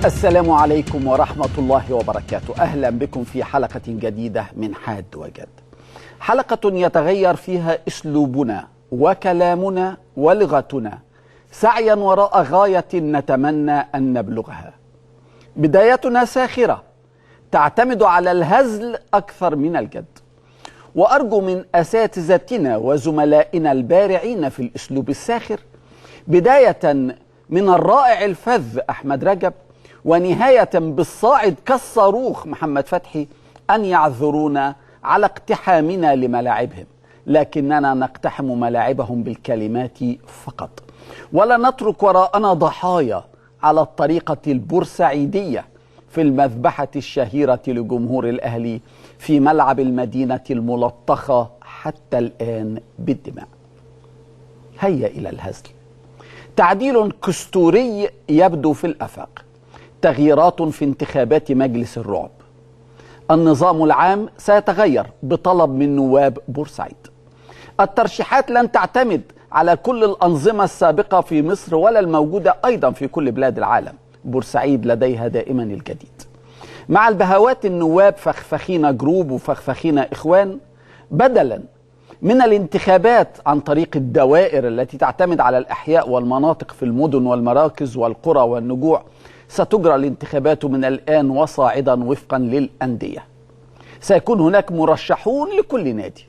السلام عليكم ورحمة الله وبركاته. أهلا بكم في حلقة جديدة من حاد وجد، حلقة يتغير فيها أسلوبنا وكلامنا ولغتنا سعيا وراء غاية نتمنى أن نبلغها. بدايتنا ساخرة تعتمد على الهزل أكثر من الجد، وأرجو من أساتذتنا وزملائنا البارعين في الأسلوب الساخر، بداية من الرائع الفذ أحمد رجب ونهاية بالصاعد كالصاروخ محمد فتحي، أن يعذرونا على اقتحامنا لملاعبهم، لكننا نقتحم ملاعبهم بالكلمات فقط، ولا نترك وراءنا ضحايا على الطريقة البورسعيدية في المذبحة الشهيرة لجمهور الأهلي في ملعب المدينة الملطخة حتى الآن بالدماء. هيا إلى الهزل. تعديل كستوري يبدو في الآفاق، تغييرات في انتخابات مجلس الرعب، النظام العام سيتغير بطلب من نواب بورسعيد، الترشيحات لن تعتمد على كل الأنظمة السابقة في مصر ولا الموجودة أيضا في كل بلاد العالم، بورسعيد لديها دائما الجديد. مع البهوات النواب فخفخين جروب وفخفخين إخوان، بدلا من الانتخابات عن طريق الدوائر التي تعتمد على الأحياء والمناطق في المدن والمراكز والقرى والنجوع، ستجرى الانتخابات من الآن وصاعدا وفقا للأندية. سيكون هناك مرشحون لكل نادي،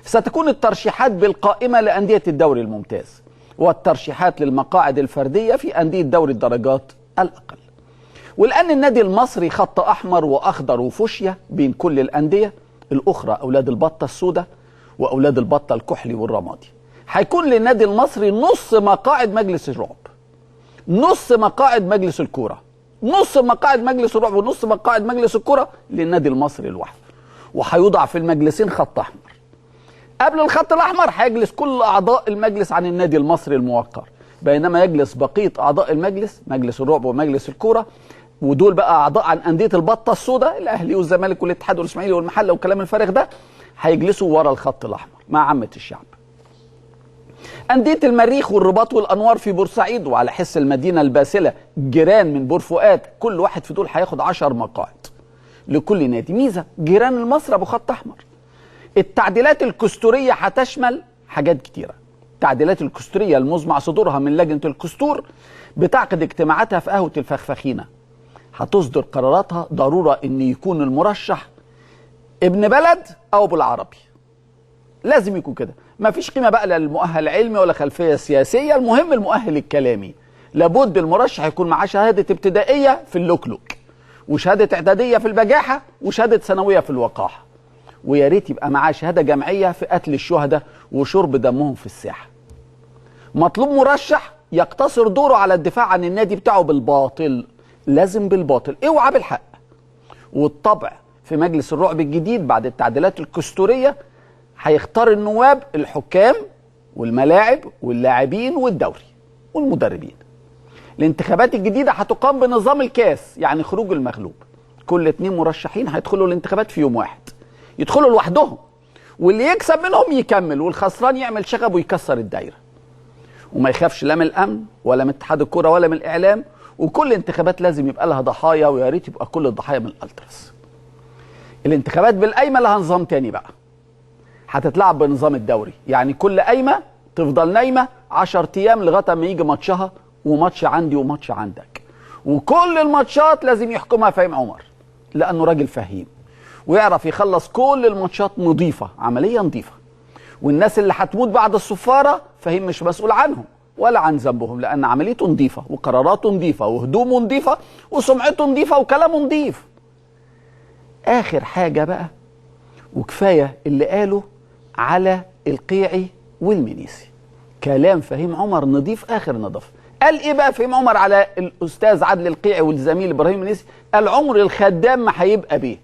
ستكون الترشيحات بالقائمة لأندية الدوري الممتاز، والترشيحات للمقاعد الفردية في أندية دوري الدرجات الأقل. والآن النادي المصري خط أحمر وأخضر وفوشيا بين كل الأندية الأخرى، أولاد البطة السوداء وأولاد البطة الكحلي والرمادي. هيكون للنادي المصري نص مقاعد مجلس الرعب، نص مقاعد مجلس الكورة، نص مقاعد مجلس الرعب ونص مقاعد مجلس الكورة للنادي المصري لوحده. وهيوضع في المجلسين خط أحمر. قبل الخط الأحمر هيجلس كل أعضاء المجلس عن النادي المصري الموقر، بينما يجلس بقية أعضاء المجلس، مجلس الرعب ومجلس الكورة، ودول بقى أعضاء عن أندية البطة السوداء، الأهلي والزمالك والاتحاد والإسماعيلي والمحلة والكلام الفارغ ده، هيجلسوا ورا الخط الأحمر مع عامة الشعب. أندية المريخ والرباط والأنوار في بورسعيد وعلى حس المدينة الباسلة جيران من بور فؤاد، كل واحد في دول هياخد 10 مقاعد لكل نادي. ميزة جيران المصري أبو خط أحمر. التعديلات الكستورية هتشمل حاجات كتيرة. التعديلات الكستورية المزمع صدورها من لجنة الكستور بتعقد اجتماعاتها في قهوة الفخفخينة، هتصدر قراراتها. ضرورة أن يكون المرشح ابن بلد أو بالعربي، لازم يكون كده. ما فيش قيمة بقى لا للمؤهل العلمي ولا خلفية سياسية، المهم المؤهل الكلامي. لابد المرشح يكون معاه شهادة ابتدائية في اللوكلوك، وشهادة اعدادية في البجاحة، وشهادة ثانوية في الوقاحة، ويا ريت يبقى معاه شهادة جامعية في قتل الشهداء وشرب دمهم في الساحة. مطلوب مرشح يقتصر دوره على الدفاع عن النادي بتاعه بالباطل، لازم بالباطل، اوعى بالحق. والطبع في مجلس الرعب الجديد بعد التعديلات الكستورية هيختار النواب الحكام والملاعب واللاعبين والدوري والمدربين. الانتخابات الجديدة هتقام بنظام الكاس، يعني خروج المغلوب. كل 2 مرشحين هيدخلوا الانتخابات في يوم واحد، يدخلوا لوحدهم، واللي يكسب منهم يكمل، والخسران يعمل شغب ويكسر الدايرة، وما يخافش لا من الأمن ولا من اتحاد الكرة ولا من الإعلام. وكل انتخابات لازم يبقى لها ضحايا، ويا ريت يبقى كل الضحايا من الألتراس. الانتخابات بالقايمة لها نظام تاني بقى، هتتلعب بنظام الدوري، يعني كل قايمة تفضل نايمة 10 أيام لغاية ما يجي ماتشها، وماتش عندي وماتش عندك، وكل الماتشات لازم يحكمها فهيم عمر لأنه راجل فهيم ويعرف يخلص كل الماتشات نظيفة، عملية نظيفة. والناس اللي هتموت بعد الصفارة فهيم مش مسؤول عنهم ولا عن ذنبهم، لأن عمليته نظيفة وقراراته نظيفة وهدومه نظيفة وسمعته نظيفة وكلامه نظيف. آخر حاجة بقى، وكفاية اللي قاله على القيعي والمنيسي، كلام فهيم عمر نظيف آخر نظافة. قال إيه بقى فهيم عمر على الأستاذ عادل القيعي والزميل إبراهيم المنيسي؟ قال عمر الخدام ما هيبقى بيه.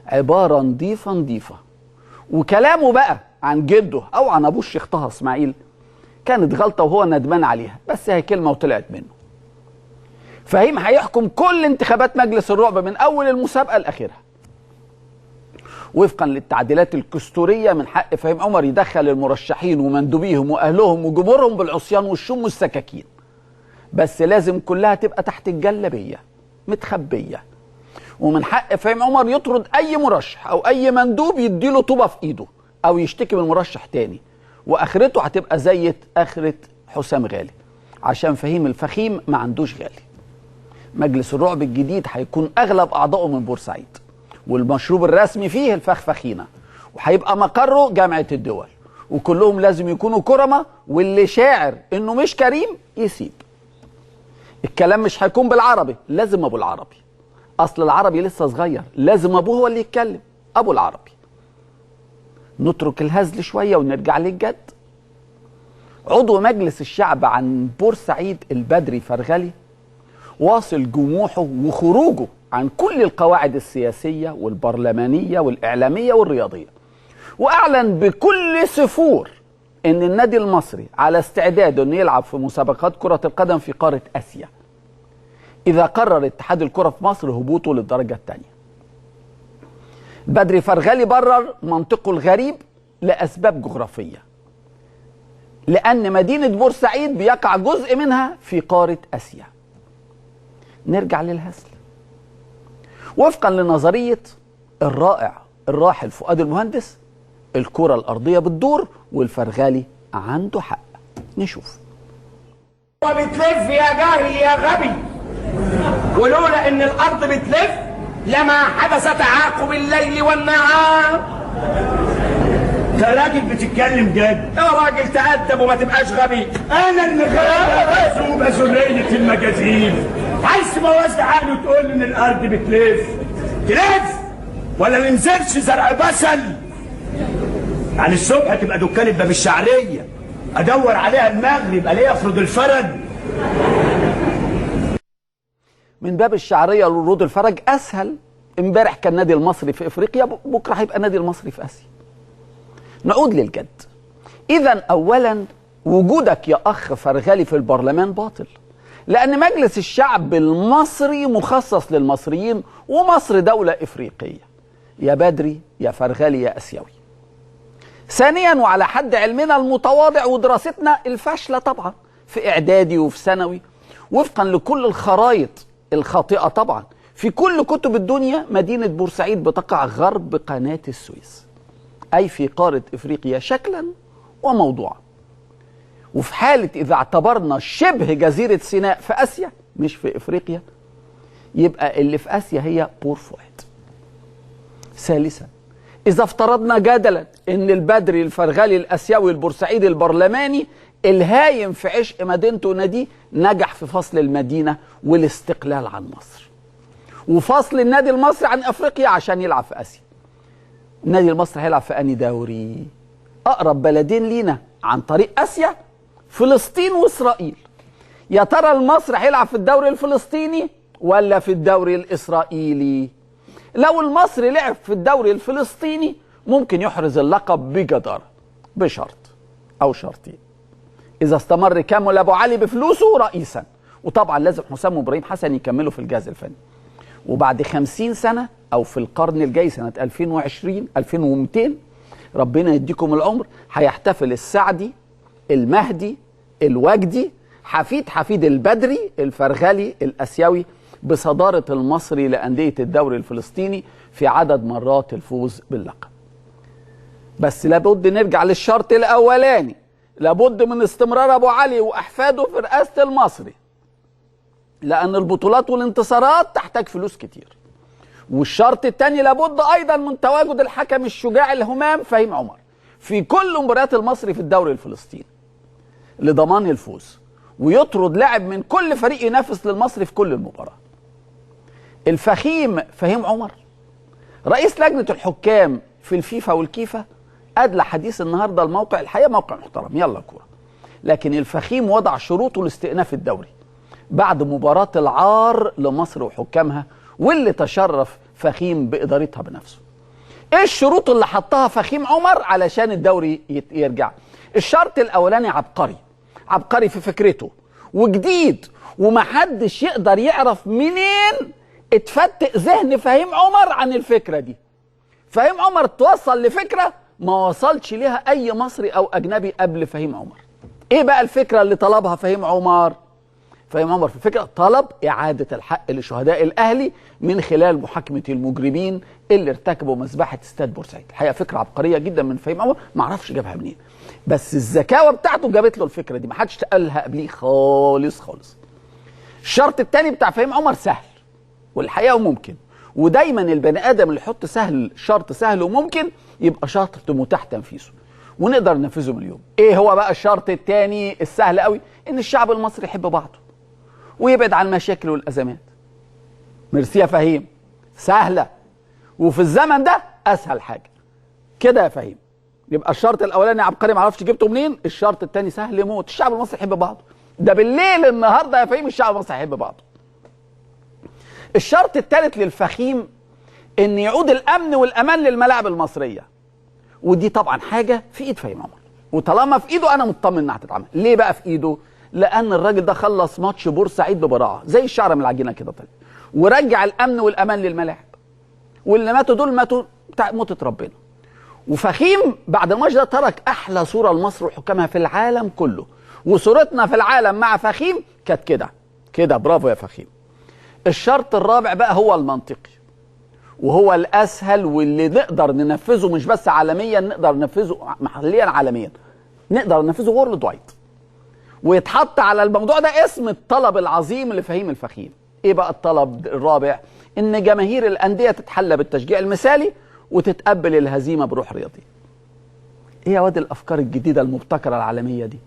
عبارة نظيفة نظيفة. وكلامه بقى عن جده أو عن أبوه الشيخ طه إسماعيل كانت غلطة وهو ندمان عليها، بس هي كلمة وطلعت منه. فهيم هيحكم كل انتخابات مجلس الرعب من أول المسابقة لآخرها. وفقا للتعديلات الكستورية من حق فهيم عمر يدخل المرشحين ومندوبيهم وأهلهم وجمهورهم بالعصيان والشم والسكاكين، بس لازم كلها تبقى تحت الجلابية. متخبيه، ومن حق فهيم عمر يطرد اي مرشح او اي مندوب يديله طوبه في ايده او يشتكي من مرشح تاني، واخرته هتبقى زي اخره حسام غالي، عشان فهيم الفخيم ما عندوش غالي. مجلس الرعب الجديد هيكون اغلب اعضائه من بورسعيد، والمشروب الرسمي فيه الفخفخينه، وهيبقى مقره جامعه الدول، وكلهم لازم يكونوا كرمه، واللي شاعر انه مش كريم يسيب. الكلام مش هيكون بالعربي، لازم ابو العربي، اصل العربي لسه صغير، لازم ابوه هو اللي يتكلم، ابو العربي. نترك الهزل شويه ونرجع للجد. عضو مجلس الشعب عن بورسعيد البدري فرغلي واصل جموحه وخروجه عن كل القواعد السياسيه والبرلمانيه والاعلاميه والرياضيه، واعلن بكل سفور ان النادي المصري على استعداد انه يلعب في مسابقات كره القدم في قاره اسيا اذا قرر اتحاد الكره في مصر هبوطه للدرجه الثانيه. بدري فرغلي برر منطقه الغريب لاسباب جغرافيه، لان مدينه بورسعيد بيقع جزء منها في قاره اسيا. نرجع للهزل. وفقا لنظريه الرائع الراحل فؤاد المهندس، الكره الارضيه بتدور والفرغالي عنده حق. نشوف. وبتلف يا جاهل يا غبي، ولولا ان الارض بتلف لما حدث تعاقب الليل والنهار. انت راجل بتتكلم جد. يا راجل تأدب وما تبقاش غبي. انا اللي خلقت مسؤولية المجازين. عايز موازي عقلي وتقول لي ان الارض بتلف. تلف ولا ننزلش زرع بصل؟ يعني الصبح تبقى دكانة باب الشعرية ادور عليها المغرب الاقيها افرض الفرج. من باب الشعريه لورود الفرج اسهل. امبارح كان النادي المصري في افريقيا، بكره هيبقى النادي المصري في اسيا. نعود للجد. اذا اولا وجودك يا اخ فرغلي في البرلمان باطل، لان مجلس الشعب المصري مخصص للمصريين، ومصر دوله افريقيه. يا بدري يا فرغلي يا اسيوي. ثانيا، وعلى حد علمنا المتواضع ودراستنا الفاشله طبعا في اعدادي وفي ثانوي، وفقا لكل الخرائط الخاطئه طبعا في كل كتب الدنيا، مدينه بورسعيد بتقع غرب قناه السويس، اي في قاره افريقيا شكلا وموضوعا. وفي حاله اذا اعتبرنا شبه جزيره سيناء في اسيا مش في افريقيا، يبقى اللي في اسيا هي بور فؤاد. ثالثا، إذا افترضنا جدلا إن البدري الفرغلي الأسيوي البورسعيدي البرلماني الهايم في عشق مدينته وناديه نجح في فصل المدينة والاستقلال عن مصر، وفصل النادي المصري عن أفريقيا عشان يلعب في آسيا. النادي المصري هيلعب في أنهي دوري؟ أقرب بلدين لينا عن طريق آسيا فلسطين وإسرائيل. يا ترى المصري هيلعب في الدوري الفلسطيني ولا في الدوري الإسرائيلي؟ لو المصري لعب في الدوري الفلسطيني ممكن يحرز اللقب بجدارة، بشرط أو شرطين: إذا استمر كامل أبو علي بفلوسه رئيسا، وطبعا لازم حسام وإبراهيم حسن يكملوا في الجهاز الفني، وبعد 50 سنة أو في القرن الجاي سنة 2020 2200 ربنا يديكم العمر، هيحتفل السعدي المهدي الوجدي حفيد البدري الفرغلي الأسيوي بصدارة المصري لأندية الدوري الفلسطيني في عدد مرات الفوز باللقب. بس لابد نرجع للشرط الأولاني، لابد من استمرار أبو علي وأحفاده في رئاسة المصري، لأن البطولات والانتصارات تحتاج فلوس كتير. والشرط الثاني لابد أيضا من تواجد الحكم الشجاع الهمام فهيم عمر في كل مباريات المصري في الدوري الفلسطيني لضمان الفوز، ويطرد لاعب من كل فريق ينافس للمصري في كل المباراة. الفخيم فهيم عمر رئيس لجنة الحكام في الفيفا والكيفا أدلى حديث النهاردة الموقع، الحقيقة موقع محترم، يلا كورة. لكن الفخيم وضع شروطه لاستئناف الدوري بعد مباراة العار لمصر وحكامها، واللي تشرف فخيم بإدارتها بنفسه. ايه الشروط اللي حطها فخيم عمر علشان الدوري يرجع؟ الشرط الأولاني عبقري في فكرته وجديد، ومحدش يقدر يعرف منين اتفتق ذهن فهيم عمر عن الفكرة دي. فهيم عمر توصل لفكرة ما وصلش ليها أي مصري أو أجنبي قبل فهيم عمر. إيه بقى الفكرة اللي طلبها فهيم عمر؟ فهيم عمر في الفكره طلب اعاده الحق لشهداء الاهلي من خلال محاكمه المجرمين اللي ارتكبوا مذبحه استاد بورسعيد. الحقيقه فكره عبقريه جدا من فهيم عمر، ما اعرفش جابها منين، بس الذكاوه بتاعته جابت له الفكره دي، ما حدش قالها قبليه خالص خالص. الشرط الثاني بتاع فهيم عمر سهل والحقيقه وممكن، ودايما البني ادم اللي يحط سهل شرط سهل وممكن يبقى شرط متاح تنفيذه ونقدر ننفذه من اليوم. ايه هو بقى الشرط الثاني السهل قوي؟ ان الشعب المصري يحب بعضه ويبعد عن المشاكل والازمات. ميرسي يا فهيم، سهله وفي الزمن ده اسهل حاجه كده يا فهيم. يبقى الشرط الاولاني عبقري، ما اعرفش جبته منين. الشرط الثاني سهل موت، الشعب المصري يحب بعضه. ده بالليل النهارده يا فهيم الشعب المصري يحب بعضه. الشرط الثالث للفخيم ان يعود الامن والامان للملاعب المصريه، ودي طبعا حاجه في ايد فهيم عمر، وطالما في ايده انا مطمن انها هتتعمل. ليه بقى في ايده؟ لان الراجل ده خلص ماتش بورسعيد ببراعه زي الشعره من العجينه كده طيب، ورجع الامن والامان للملاعب، واللي ماتوا دول ماتوا موتة ربنا. وفخيم بعد الماتش ده ترك احلى صوره لمصر وحكامها في العالم كله، وصورتنا في العالم مع فخيم كانت كده كده. برافو يا فخيم. الشرط الرابع بقى هو المنطقي وهو الاسهل واللي نقدر ننفذه مش بس عالميا، نقدر ننفذه محليا عالميا، نقدر ننفذه وورلد وايد، ويتحط على الموضوع ده اسم الطلب العظيم لفهيم الفخيم. ايه بقى الطلب الرابع؟ ان جماهير الانديه تتحلى بالتشجيع المثالي وتتقبل الهزيمه بروح رياضيه. ايه يا واد الافكار الجديده المبتكره العالميه دي؟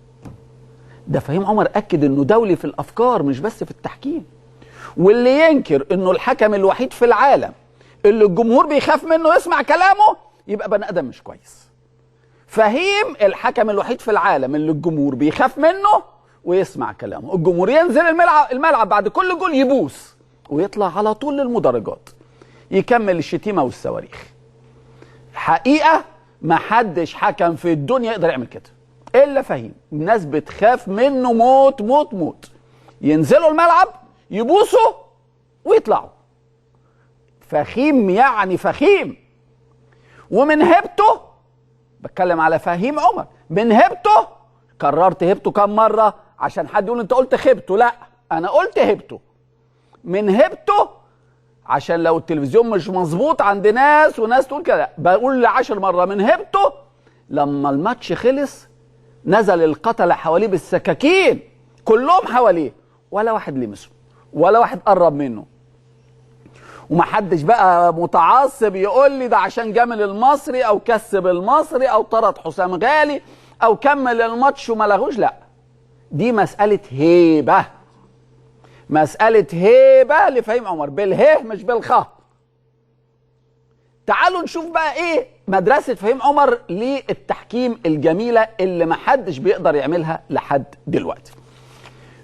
ده فهيم عمر اكد انه دولي في الافكار مش بس في التحكيم. واللي ينكر انه الحكم الوحيد في العالم اللي الجمهور بيخاف منه يسمع كلامه يبقى بني ادم مش كويس. فهيم الحكم الوحيد في العالم اللي الجمهور بيخاف منه ويسمع كلامه. الجمهور ينزل الملعب بعد كل جول يبوس ويطلع على طول للمدرجات يكمل الشتيمه والصواريخ. حقيقه ما حدش حكم في الدنيا يقدر يعمل كده الا فهيم. الناس بتخاف منه موت موت موت. ينزلوا الملعب يبوسوا ويطلعوا. فخيم يعني فخيم. ومن هبته، بتكلم على فهيم عمر، من هبته كررت هبته كم مره عشان حد يقول انت قلت خبته. لا، انا قلت هبته. من هبته عشان لو التلفزيون مش مظبوط عند ناس وناس تقول كده، بقول ل10 مرة من هبته. لما الماتش خلص نزل القتلة حواليه بالسكاكين كلهم حواليه، ولا واحد لمسه ولا واحد قرب منه. ومحدش بقى متعصب يقول لي ده عشان جامل المصري او كسب المصري او طرد حسام غالي او كمل الماتش وما لغوش. لا، دي مسألة هيبة، مسألة هيبة لفهيم عمر، بالهيه مش بالخاء. تعالوا نشوف بقى ايه مدرسة فهيم عمر للتحكيم الجميلة اللي محدش بيقدر يعملها لحد دلوقتي.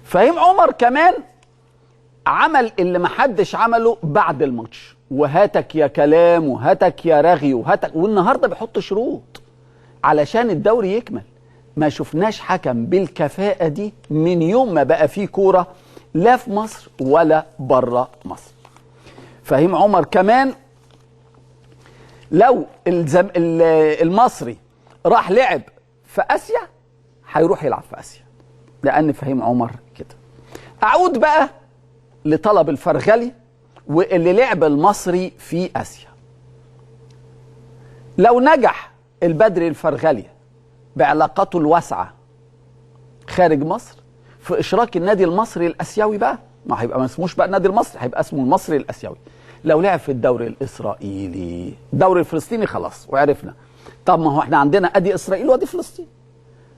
فهيم عمر كمان عمل اللي محدش عمله بعد الماتش، وهاتك يا كلام وهاتك يا رغي وهاتك، والنهارده بيحط شروط علشان الدوري يكمل. ما شفناش حكم بالكفاءة دي من يوم ما بقى فيه كورة لا في مصر ولا بره مصر. فهيم عمر كمان لو المصري راح لعب في آسيا هيروح يلعب في آسيا، لأن فهيم عمر كده. أعود بقى لطلب الفرغلي واللي لعب المصري في آسيا. لو نجح البدري الفرغلي بعلاقاته الواسعة خارج مصر في إشراك النادي المصري الآسيوي، بقى ما هيبقى ما اسموش بقى النادي المصري، هيبقى اسمه المصري الآسيوي. لو لعب في الدوري الإسرائيلي، الدوري الفلسطيني خلاص وعرفنا. طب ما هو احنا عندنا أدي إسرائيل وأدي فلسطين.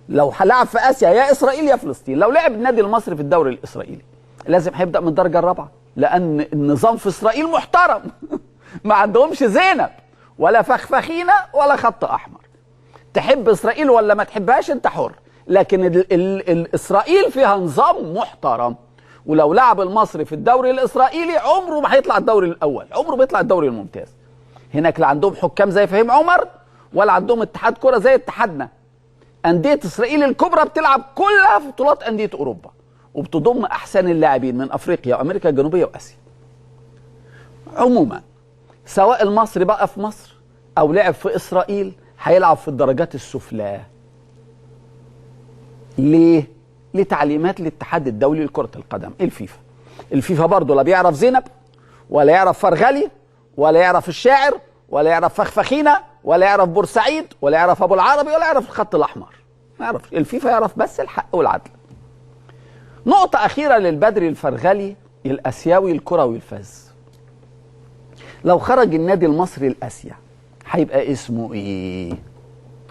لو هلعب في آسيا يا إسرائيل يا فلسطين. لو لعب النادي المصري في الدوري الإسرائيلي لازم هيبدأ من الدرجة الرابعة، لأن النظام في إسرائيل محترم. ما عندهمش زينب ولا فخفخينة ولا خط أحمر. تحب إسرائيل ولا ما تحبهاش أنت حر، لكن إسرائيل فيها نظام محترم. ولو لعب المصري في الدوري الإسرائيلي عمره ما هيطلع الدوري الأول، عمره بيطلع الدوري الممتاز. هناك لا عندهم حكام زي فهيم عمر ولا عندهم اتحاد كرة زي اتحادنا. أندية إسرائيل الكبرى بتلعب كلها في بطولات أندية أوروبا، وبتضم أحسن اللاعبين من أفريقيا وأمريكا الجنوبية وآسيا. عموما سواء المصري بقى في مصر أو لعب في إسرائيل هيلعب في الدرجات السفلى. ليه؟ لتعليمات الاتحاد الدولي لكرة القدم الفيفا. الفيفا برضه لا بيعرف زينب ولا يعرف فرغلي ولا يعرف الشاعر ولا يعرف فخفخينة ولا يعرف بورسعيد ولا يعرف ابو العربي ولا يعرف الخط الاحمر. ما يعرفش. الفيفا يعرف بس الحق والعدل. نقطة أخيرة للبدري الفرغلي الآسيوي الكروي الفاز. لو خرج النادي المصري لآسيا هيبقى اسمه إيه؟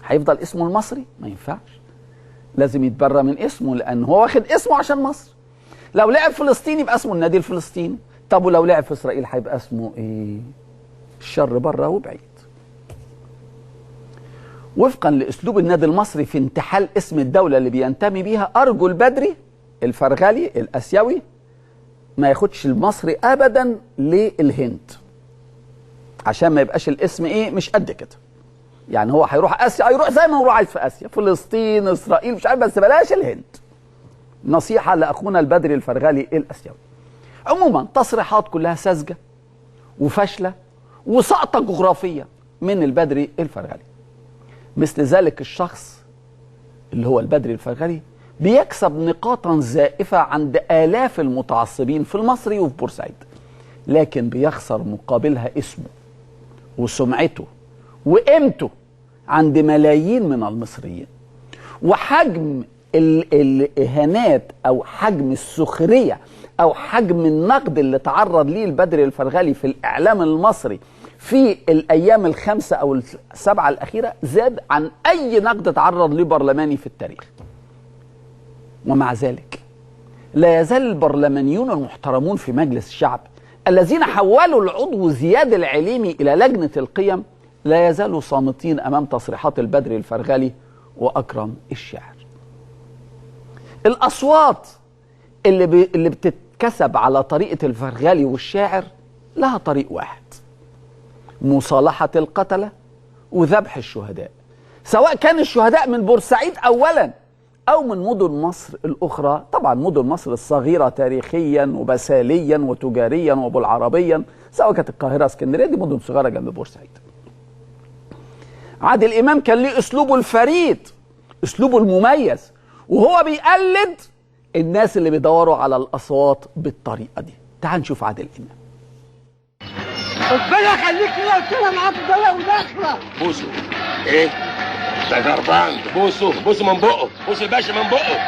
هيفضل اسمه المصري؟ ما ينفعش. لازم يتبرى من اسمه لأن هو واخد اسمه عشان مصر. لو لعب فلسطين يبقى اسمه النادي الفلسطيني. طب ولو لعب في إسرائيل هيبقى اسمه إيه؟ الشر بره وبعيد. وفقا لأسلوب النادي المصري في انتحال اسم الدولة اللي بينتمي بيها، أرجو البدري الفرغلي الآسيوي ما ياخدش المصري أبدا للهند عشان ما يبقاش الاسم إيه مش قد كده. يعني هو هيروح آسيا هيروح زي ما هو عايز في آسيا، فلسطين إسرائيل مش عارف، بس بلاش الهند. نصيحة لأخونا البدري الفرغلي الآسيوي. عموما تصريحات كلها ساذجة وفاشلة وسقطة جغرافية من البدري الفرغلي. مثل ذلك الشخص اللي هو البدري الفرغلي بيكسب نقاطا زائفة عند آلاف المتعصبين في المصري وفي بورسعيد، لكن بيخسر مقابلها اسمه وسمعته وقيمته عند ملايين من المصريين. وحجم الإهانات أو حجم السخرية أو حجم النقد اللي تعرض ليه البدري الفرغلي في الإعلام المصري في الأيام الخمسة أو السبعة الأخيرة زاد عن أي نقد تعرض ليه برلماني في التاريخ. ومع ذلك لا يزال البرلمانيون المحترمون في مجلس الشعب الذين حولوا العضو زياد العليمي إلى لجنة القيم لا يزالوا صامتين أمام تصريحات البدري الفرغلي وأكرم الشاعر. الأصوات اللي بتتكسب على طريقة الفرغلي والشاعر لها طريق واحد: مصالحة القتلة وذبح الشهداء، سواء كان الشهداء من بورسعيد أولا أو من مدن مصر الأخرى. طبعا مدن مصر الصغيرة تاريخيا وبساليا وتجاريا وأبو العربيا، سواء كانت القاهرة اسكندرية، دي مدن صغيرة جنب بورسعيد. عادل إمام كان ليه أسلوبه الفريد، أسلوبه المميز، وهو بيقلد الناس اللي بيدوروا على الأصوات بالطريقة دي. تعال نشوف عادل إمام. ربنا يخليك كده وكده معاك الدولة وداخلة. بوسه ايه؟ ده جربان. بوسه من بقه، بوس الباشا من بقه.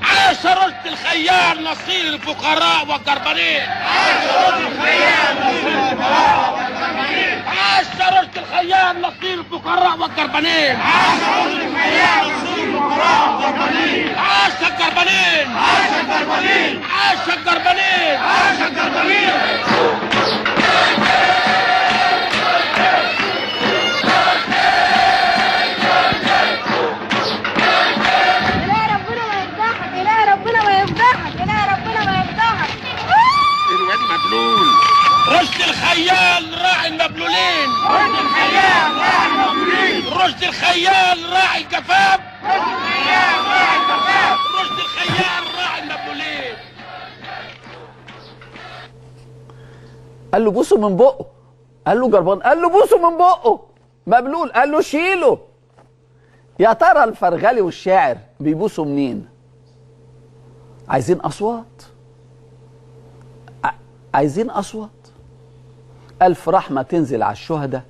عاش رشد الخيال نصير الفقراء والجربانين. عاش رشد الخيال نصير الفقراء والجربانين. عاش رشد الخيال نصير الفقراء والجربانين. عاش رشد الخيال نصير الفقراء والجربانين. عاش الجربانين. عاش الجربانين. عاش الجربانين. عاش الجربانين. رشد الخيال راعي المبلولين. رشد الخيال راعي المبلولين. رشد الخيال راعي الجفاف. رشد الخيال راعي الجفاف. رشد الخيال راعي المبلولين. قال له بوسه من بقه، قال له جربان، قال له بوسه من بقه. مبلول قال له شيله. يا ترى الفرغلي والشاعر بيبوسوا منين؟ عايزين أصوات، عايزين أصوات. ألف رحمة تنزل على الشهداء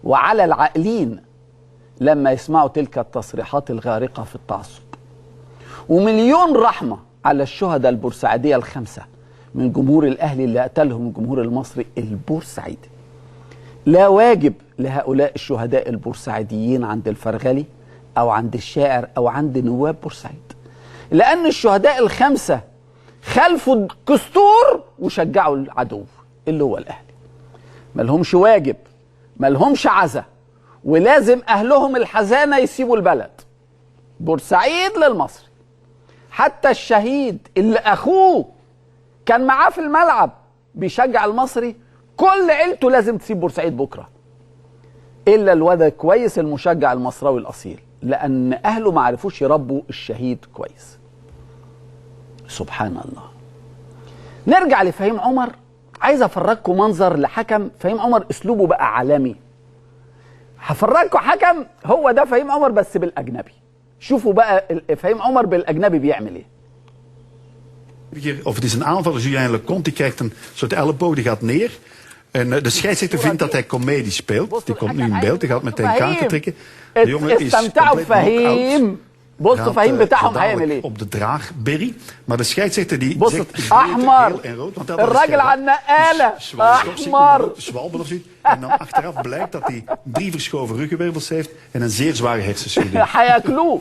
وعلى العاقلين لما يسمعوا تلك التصريحات الغارقة في التعصب، ومليون رحمة على الشهداء البورسعيدية الخمسة من جمهور الأهلي اللي قتلهم الجمهور المصري البورسعيدي. لا واجب لهؤلاء الشهداء البورسعيديين عند الفرغلي أو عند الشاعر أو عند نواب بورسعيد، لأن الشهداء الخمسة خلفوا الدستور وشجعوا العدو اللي هو الأهلي. ملهمش واجب، ملهمش عزا، ولازم أهلهم الحزانة يسيبوا البلد. بورسعيد للمصري. حتى الشهيد اللي أخوه كان معاه في الملعب بيشجع المصري، كل عيلته لازم تسيب بورسعيد بكرة، إلا الواد كويس المشجع المصراوي الأصيل، لأن أهله ما عرفوش يربوا الشهيد كويس. سبحان الله. نرجع لفهيم عمر. عايز افرجكم منظر لحكم فهيم عمر، اسلوبه بقى عالمي. هفرجكم حكم هو ده فهيم عمر بس بالاجنبي. شوفوا بقى فهيم عمر بالاجنبي بيعمل ايه. Of het is een aanvaller, Julien Lecomte, die krijgt een soort elleboog, die gaat neer. En de scheidsrechter vindt dat hij comedie speelt. Die komt nu in beeld, die gaat meteen kaarten trekken. De jongen is compleet knock-out. بصوا فهيم بتاعهم هيعمل ايه؟ op de draagberry. Maar de scheidsrechter die بص zegt احمر en rood, want الراجل على النقاله احمر zwalben of zoiets. En dan achteraf blijkt dat hij 3 verschoven ruggenwervels heeft en een zeer zware hersenschudding. هياكلوه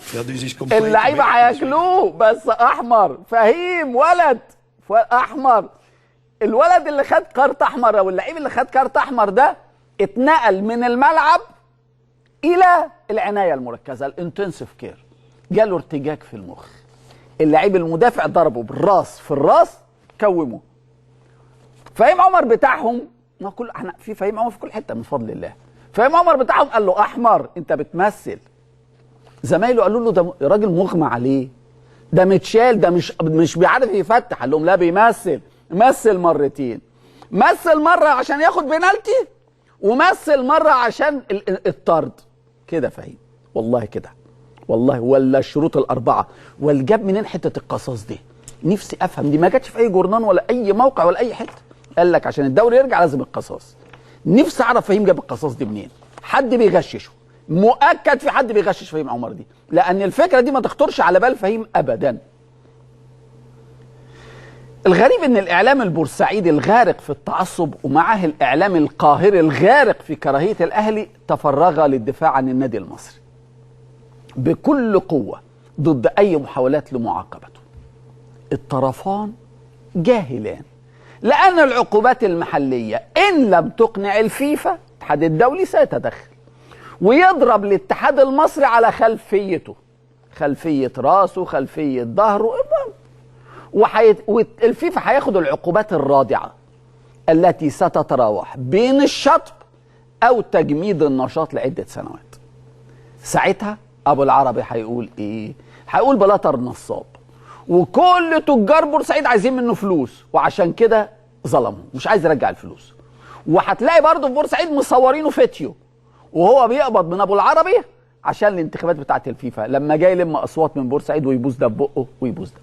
اللعيبه هياكلوه بس احمر فهيم ولد احمر. الولد اللي خد كارت احمر او اللعيب اللي خد كارت احمر ده اتنقل من الملعب الى العنايه المركزه الانتنسيف كير. جاله ارتجاج في المخ. اللعيب المدافع ضربه بالراس في الراس كومه. فهيم عمر بتاعهم ما كل احنا في فهيم عمر في كل حته من فضل الله. فهيم عمر بتاعهم قال له احمر انت بتمثل. زمايله قالوا له ده راجل مغمى عليه، ده متشال، ده مش بيعرف يفتح. قال لهم لا بيمثل. مثل مرتين، مثل مره عشان ياخد بنالتي ومثل مره عشان الطرد. كده فهيم والله كده والله. ولا الشروط الاربعه. والجاب منين حته القصاص دي؟ نفسي افهم. دي ما جاتش في اي جورنان ولا اي موقع ولا اي حته. قال لك عشان الدوري يرجع لازم القصاص. نفسي اعرف فهيم جاب القصاص دي منين. حد بيغششه، مؤكد في حد بيغشش فهيم عمر دي، لان الفكره دي ما تخطرش على بال فهيم ابدا. الغريب ان الاعلام البورسعيدي الغارق في التعصب ومعاه الاعلام القاهري الغارق في كراهيه الاهلي تفرغا للدفاع عن النادي المصري بكل قوه ضد اي محاولات لمعاقبته. الطرفان جاهلان، لان العقوبات المحليه ان لم تقنع الفيفا الاتحاد الدولي سيتدخل ويضرب الاتحاد المصري على خلفيته، خلفيه راسه، خلفيه ظهره، والفيفا هياخد العقوبات الرادعه التي ستتراوح بين الشطب او تجميد النشاط لعده سنوات. ساعتها ابو العربي هيقول ايه؟ هيقول بلاطر نصاب، وكل تجار بورسعيد عايزين منه فلوس وعشان كده ظلمهم، مش عايز يرجع الفلوس. وهتلاقي برضه في بورسعيد مصورينه فيديو وهو بيقبض من ابو العربي عشان الانتخابات بتاعه الفيفا لما جاي يلم اصوات من بورسعيد ويبوس ده ببقه ويبوس ده.